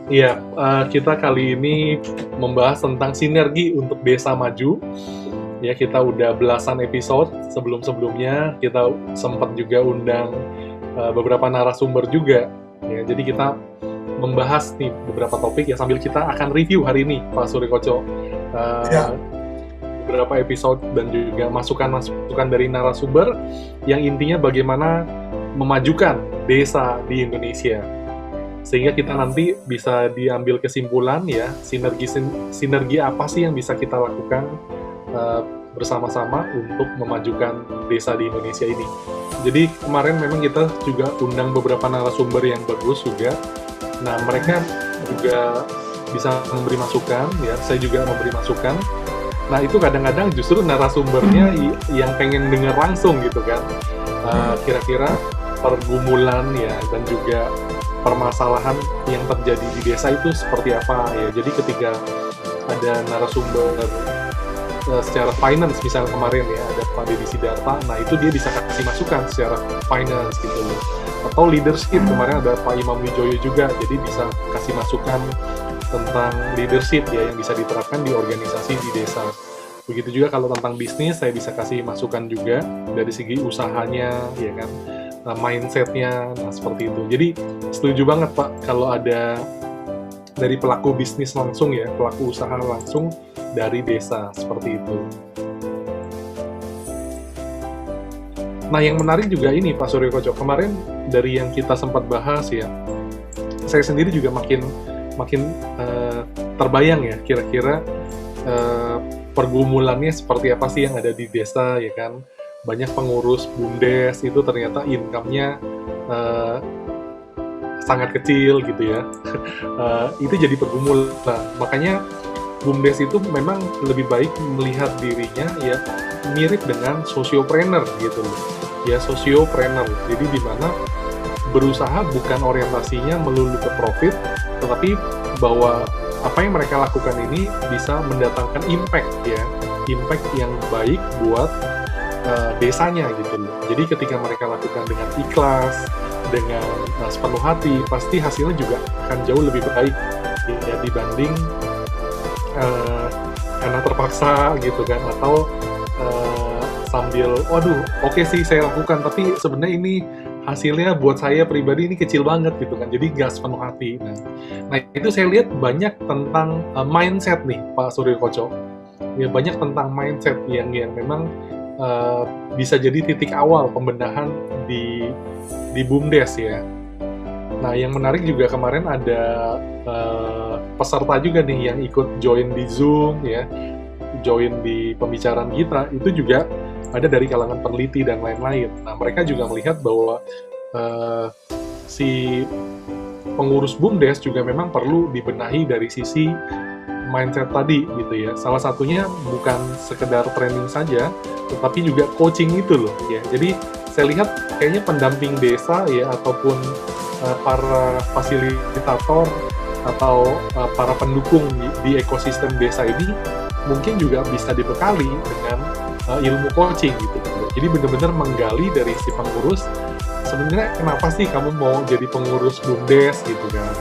Iya, kita kali ini membahas tentang sinergi untuk desa maju. Ya, kita udah belasan episode sebelum-sebelumnya, kita sempat juga undang beberapa narasumber juga. Ya, jadi kita membahas nih beberapa topik ya sambil kita akan review hari ini, Pak Suri Koco. Ya, Beberapa episode dan juga masukan-masukan dari narasumber yang intinya bagaimana memajukan desa di Indonesia, sehingga kita nanti bisa diambil kesimpulan ya sinergi apa sih yang bisa kita lakukan uh, bersama-sama untuk memajukan desa di Indonesia ini. Jadi kemarin memang kita juga undang beberapa narasumber yang bagus juga. Nah, mereka juga bisa memberi masukan ya, saya juga memberi masukan. Nah, itu kadang-kadang justru narasumbernya yang pengen denger langsung gitu kan. Kira-kira pergumulan ya dan juga permasalahan yang terjadi di desa itu seperti apa ya. Jadi ketika ada narasumber secara finance misalnya kemarin ya ada Pak Deddy Sidarta, nah itu dia bisa kasih masukan secara finance gitu loh. Atau leadership kemarin ada Pak Imam Wijoyo juga, jadi bisa kasih masukan tentang leadership ya yang bisa diterapkan di organisasi di desa. Begitu juga kalau tentang bisnis, saya bisa kasih masukan juga dari segi usahanya, ya kan, mindsetnya, nah seperti itu. Jadi setuju banget Pak kalau ada dari pelaku bisnis langsung ya, pelaku usaha langsung dari desa, seperti itu. Nah yang menarik juga ini Pak Suryo Koco, kemarin dari yang kita sempat bahas ya, saya sendiri juga makin terbayang ya kira-kira pergumulannya seperti apa sih yang ada di desa ya kan. Banyak pengurus BUMDes itu ternyata income-nya sangat kecil gitu ya. Itu jadi pergumulan. Makanya BUMDes itu memang lebih baik melihat dirinya ya mirip dengan sociopreneur gitu loh. Ya sociopreneur. Jadi di mana berusaha bukan orientasinya melulu ke profit, tetapi bahwa apa yang mereka lakukan ini bisa mendatangkan impact ya, impact yang baik buat desanya gitu loh. Jadi ketika mereka lakukan dengan ikhlas, dengan sepenuh hati, pasti hasilnya juga akan jauh lebih baik ya, dibanding karena terpaksa gitu kan, atau sambil, waduh, oke sih saya lakukan, tapi sebenarnya ini hasilnya buat saya pribadi ini kecil banget gitu kan, jadi gas penuh hati. Nah itu saya lihat banyak tentang mindset nih Pak Suryo Koco. Ya banyak tentang mindset yang memang bisa jadi titik awal pembenahan di BUMDes ya. Nah yang menarik juga kemarin ada peserta juga nih yang ikut join di Zoom ya, join di pembicaraan kita, itu juga ada dari kalangan peneliti dan lain-lain. Nah, mereka juga melihat bahwa si pengurus BUMDes juga memang perlu dibenahi dari sisi mindset tadi gitu ya. Salah satunya bukan sekedar training saja, tetapi juga coaching itu loh ya. Jadi saya lihat kayaknya pendamping desa ya ataupun para fasilitator atau para pendukung di ekosistem desa ini mungkin juga bisa dibekali dengan ilmu coaching gitu. Jadi benar-benar menggali dari si pengurus, sebenarnya kenapa sih kamu mau jadi pengurus BUMDes gitu kan.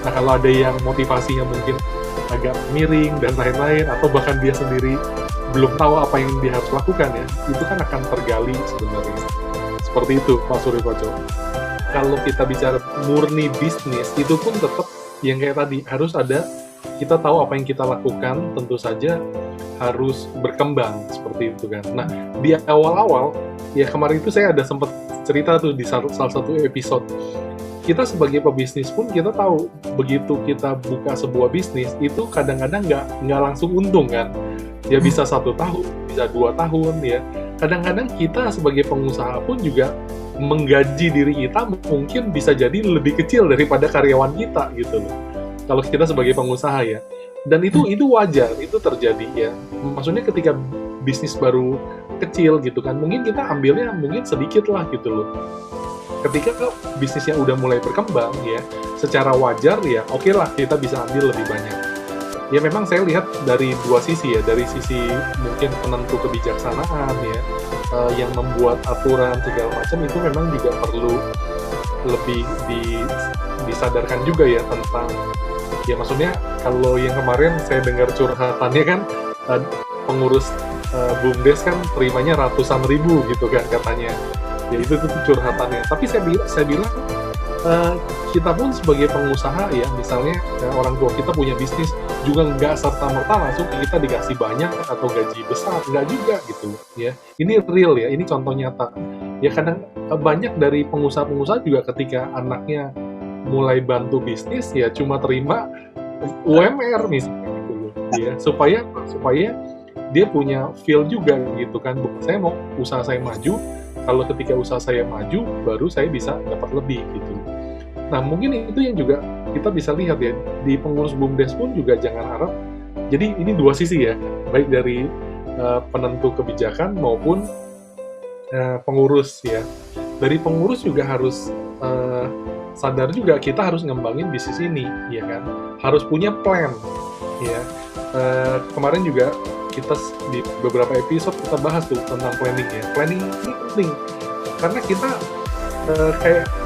Nah kalau ada yang motivasinya mungkin agak miring dan lain-lain, atau bahkan dia sendiri belum tahu apa yang dia harus lakukan ya, itu kan akan tergali sebenarnya. Seperti itu Pak Suryo Koco. Kalau kita bicara murni bisnis, itu pun tetap yang kayak tadi, harus ada, kita tahu apa yang kita lakukan, tentu saja harus berkembang seperti itu kan. Nah di awal-awal ya kemarin itu saya ada sempat cerita tuh di salah satu episode, kita sebagai pebisnis pun kita tahu begitu kita buka sebuah bisnis itu kadang-kadang nggak langsung untung kan. Ya bisa 1 tahun, bisa 2 tahun ya. Kadang-kadang kita sebagai pengusaha pun juga menggaji diri kita mungkin bisa jadi lebih kecil daripada karyawan kita gitu loh. Kalau kita sebagai pengusaha ya. Dan itu wajar, itu terjadi ya. Maksudnya ketika bisnis baru kecil gitu kan, mungkin kita ambilnya mungkin sedikit lah gitu loh. Ketika bisnisnya udah mulai berkembang ya, secara wajar ya oke lah kita bisa ambil lebih banyak. Ya memang saya lihat dari dua sisi ya, dari sisi mungkin penentu kebijaksanaan ya, yang membuat aturan segala macam itu memang juga perlu lebih disadarkan juga ya tentang, ya maksudnya kalau yang kemarin saya dengar curhatannya kan, pengurus BUMDes kan terimanya ratusan ribu gitu kan katanya. Ya itu tuh curhatannya. Tapi saya bilang, kita pun sebagai pengusaha ya, misalnya orang tua kita punya bisnis, juga nggak serta-merta langsung kita dikasih banyak atau gaji besar, nggak juga gitu ya. Ini real ya, ini contoh nyata. Ya kadang banyak dari pengusaha-pengusaha juga ketika anaknya mulai bantu bisnis ya cuma terima UMR misalnya gitu loh, ya supaya dia punya feel juga gitu kan, saya mau usaha saya maju, kalau ketika usaha saya maju baru saya bisa dapat lebih gitu. Nah mungkin itu yang juga kita bisa lihat ya, di pengurus BUMDes pun juga jangan harap, jadi ini dua sisi ya, baik dari penentu kebijakan maupun pengurus ya. Dari pengurus juga harus sadar juga kita harus ngembangin bisnis ini, ya kan, harus punya plan ya. Kemarin juga kita di beberapa episode kita bahas tuh tentang planning ya. Planning ini penting karena kita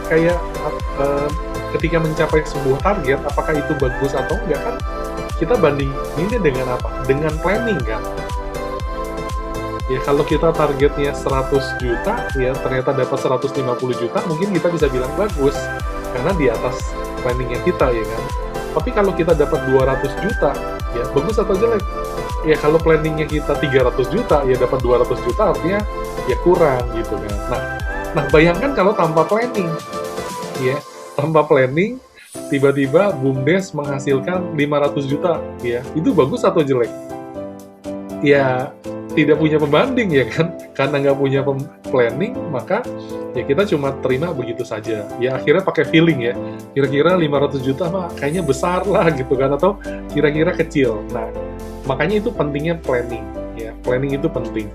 kayak ketika mencapai sebuah target, apakah itu bagus atau enggak kan kita bandinginnya dengan apa? Dengan planning kan. Ya kalau kita targetnya 100 juta, ya ternyata dapat 150 juta, mungkin kita bisa bilang bagus karena di atas planningnya kita ya kan. Tapi kalau kita dapat 200 juta, ya bagus atau jelek? Ya kalau planningnya kita 300 juta, ya dapat 200 juta artinya ya kurang gitu kan. Nah bayangkan kalau tanpa planning, ya tanpa planning, tiba-tiba BUMDes menghasilkan 500 juta, ya itu bagus atau jelek? Ya tidak punya pembanding ya kan, karena nggak punya planning, maka ya kita cuma terima begitu saja. Ya akhirnya pakai feeling ya, kira-kira 500 juta mah kayaknya besar lah gitu kan, atau kira-kira kecil. Nah makanya itu pentingnya planning ya, planning itu penting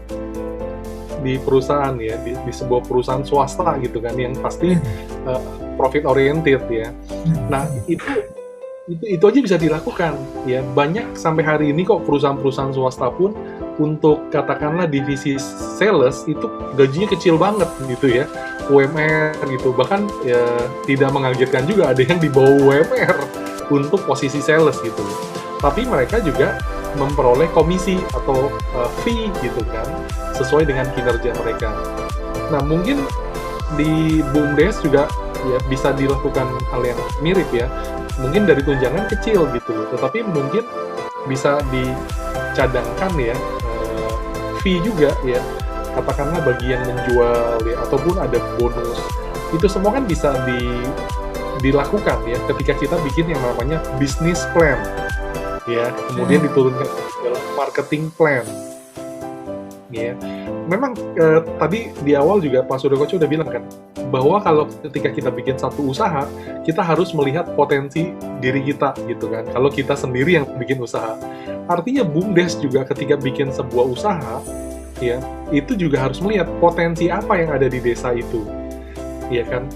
di perusahaan ya, di sebuah perusahaan swasta gitu kan, yang pasti profit oriented ya. Nah itu aja bisa dilakukan ya. Banyak sampai hari ini kok perusahaan-perusahaan swasta pun untuk katakanlah divisi sales itu gajinya kecil banget gitu ya, UMR gitu, bahkan ya tidak mengagetkan juga ada yang di bawah UMR untuk posisi sales gitu. Tapi mereka juga memperoleh komisi atau fee gitu kan, sesuai dengan kinerja mereka. Nah mungkin di BUMDes juga ya bisa dilakukan hal yang mirip ya, mungkin dari tunjangan kecil gitu, tetapi mungkin bisa dicadangkan ya, fee juga ya, katakanlah bagi yang menjual ya, ataupun ada bonus, itu semua kan bisa dilakukan ya ketika kita bikin yang namanya business plan ya, kemudian diturunkan dalam marketing plan ya. Memang tadi di awal juga Pak Suryokoco udah bilang kan, bahwa kalau ketika kita bikin satu usaha, kita harus melihat potensi diri kita gitu kan, kalau kita sendiri yang bikin usaha. Artinya BUMDes juga ketika bikin sebuah usaha, ya itu juga harus melihat potensi apa yang ada di desa itu, ya kan,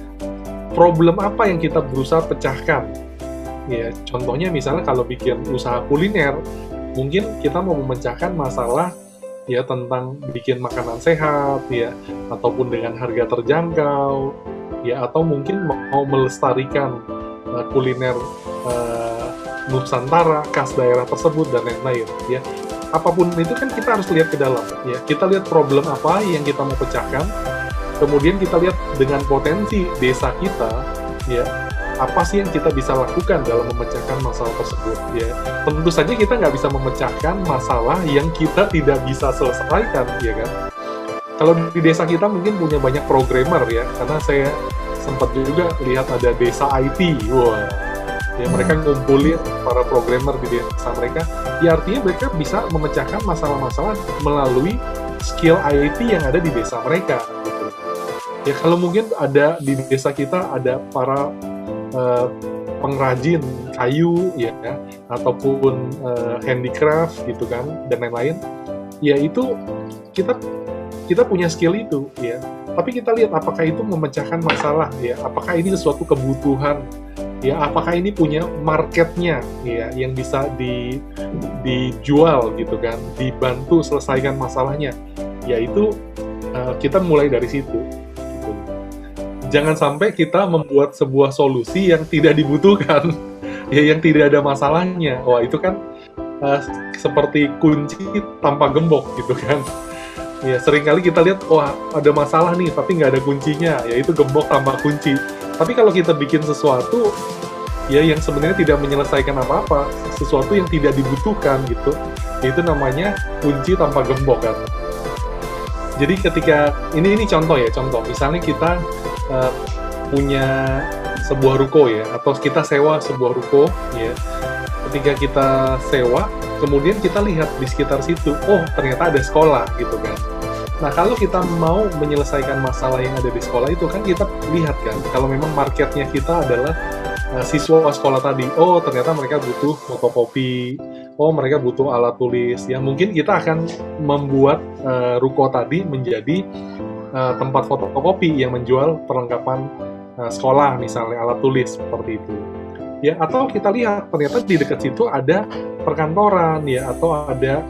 problem apa yang kita berusaha pecahkan. Ya contohnya misalnya kalau bikin usaha kuliner, mungkin kita mau memecahkan masalah ya tentang bikin makanan sehat ya, ataupun dengan harga terjangkau ya, atau mungkin mau melestarikan kuliner Nusantara, khas daerah tersebut dan lain-lain ya. Apapun itu kan kita harus lihat ke dalam ya, kita lihat problem apa yang kita mau pecahkan, kemudian kita lihat dengan potensi desa kita ya, apa sih yang kita bisa lakukan dalam memecahkan masalah tersebut ya. Tentu saja kita nggak bisa memecahkan masalah yang kita tidak bisa selesaikan ya kan. Kalau di desa kita mungkin punya banyak programmer ya, karena saya sempat juga lihat ada desa IT, wah ya mereka ngumpulin para programmer di desa mereka, ya artinya mereka bisa memecahkan masalah-masalah melalui skill IT yang ada di desa mereka gitu. Ya kalau mungkin ada di desa kita ada para pengrajin kayu ya, ataupun handicraft gitu kan dan lain-lain, ya itu kita punya skill itu ya, tapi kita lihat apakah itu memecahkan masalah ya, apakah ini sesuatu kebutuhan ya, apakah ini punya marketnya ya, yang bisa dijual gitu kan, dibantu selesaikan masalahnya, yaitu kita mulai dari situ gitu. Jangan sampai kita membuat sebuah solusi yang tidak dibutuhkan, ya yang tidak ada masalahnya. Wah itu kan uh, seperti kunci tanpa gembok gitu kan. Ya seringkali kita lihat, wah ada masalah nih, tapi nggak ada kuncinya, yaitu gembok tanpa kunci. Tapi kalau kita bikin sesuatu, ya yang sebenarnya tidak menyelesaikan apa-apa, sesuatu yang tidak dibutuhkan gitu, itu namanya kunci tanpa gembok kan. Jadi ketika ini contoh ya, contoh misalnya kita uh, punya sebuah ruko ya, atau kita sewa sebuah ruko ya. Ketika kita sewa, kemudian kita lihat di sekitar situ, oh ternyata ada sekolah gitu kan. Nah kalau kita mau menyelesaikan masalah yang ada di sekolah itu kan kita lihat kan, kalau memang marketnya kita adalah siswa sekolah tadi, oh ternyata mereka butuh fotokopi, oh mereka butuh alat tulis, ya mungkin kita akan membuat ruko tadi menjadi tempat fotokopi yang menjual perlengkapan sekolah misalnya, alat tulis seperti itu. Ya, atau kita lihat ternyata di dekat situ ada perkantoran ya, atau ada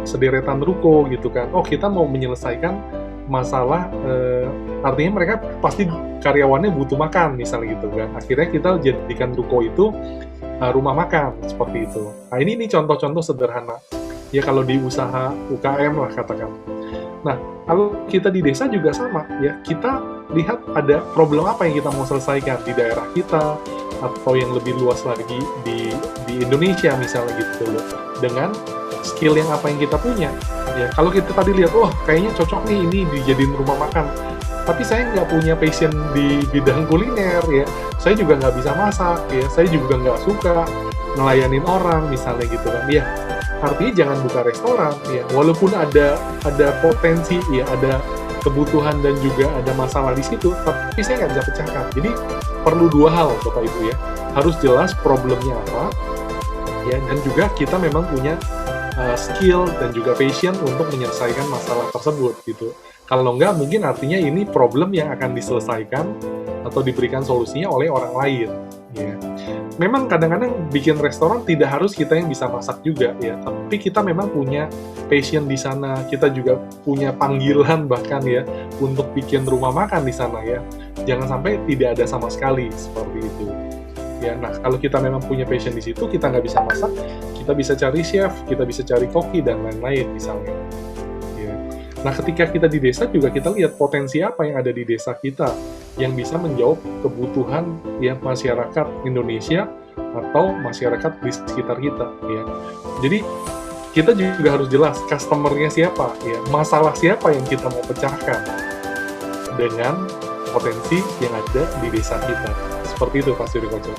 sederetan ruko gitu kan. Oh kita mau menyelesaikan masalah, artinya mereka pasti karyawannya butuh makan misalnya gitu kan. Akhirnya kita jadikan ruko itu rumah makan seperti itu. Nah ini contoh-contoh sederhana ya kalau di usaha UKM lah katakan. Nah kalau kita di desa juga sama ya, kita lihat ada problem apa yang kita mau selesaikan di daerah kita, atau yang lebih luas lagi di Indonesia misalnya gitu loh, dengan skill yang apa yang kita punya ya. Kalau kita tadi lihat, wah kayaknya cocok nih ini dijadiin rumah makan, tapi saya nggak punya passion di bidang kuliner ya, saya juga nggak bisa masak ya, saya juga nggak suka ngelayanin orang misalnya gitu kan ya. Artinya jangan buka restoran ya, walaupun ada potensi ya, ada kebutuhan dan juga ada masalah di situ, tapi saya nggak bisa pecahkan. Jadi perlu dua hal Bapak Ibu ya, harus jelas problemnya apa ya, dan juga kita memang punya skill dan juga passion untuk menyelesaikan masalah tersebut gitu. Kalau nggak, mungkin artinya ini problem yang akan diselesaikan atau diberikan solusinya oleh orang lain ya. Memang kadang-kadang bikin restoran tidak harus kita yang bisa masak juga ya, tapi kita memang punya passion di sana, kita juga punya panggilan bahkan ya untuk bikin rumah makan di sana ya. Jangan sampai tidak ada sama sekali seperti itu. Ya, nah kalau kita memang punya passion di situ, kita nggak bisa masak, kita bisa cari chef, kita bisa cari koki dan lain-lain misalnya. Ya. Nah ketika kita di desa juga kita lihat potensi apa yang ada di desa kita yang bisa menjawab kebutuhan ya masyarakat Indonesia atau masyarakat di sekitar kita ya. Jadi kita juga harus jelas customer-nya siapa ya, masalah siapa yang kita mau pecahkan dengan potensi yang ada di desa kita. Seperti itu Pak Surikoco.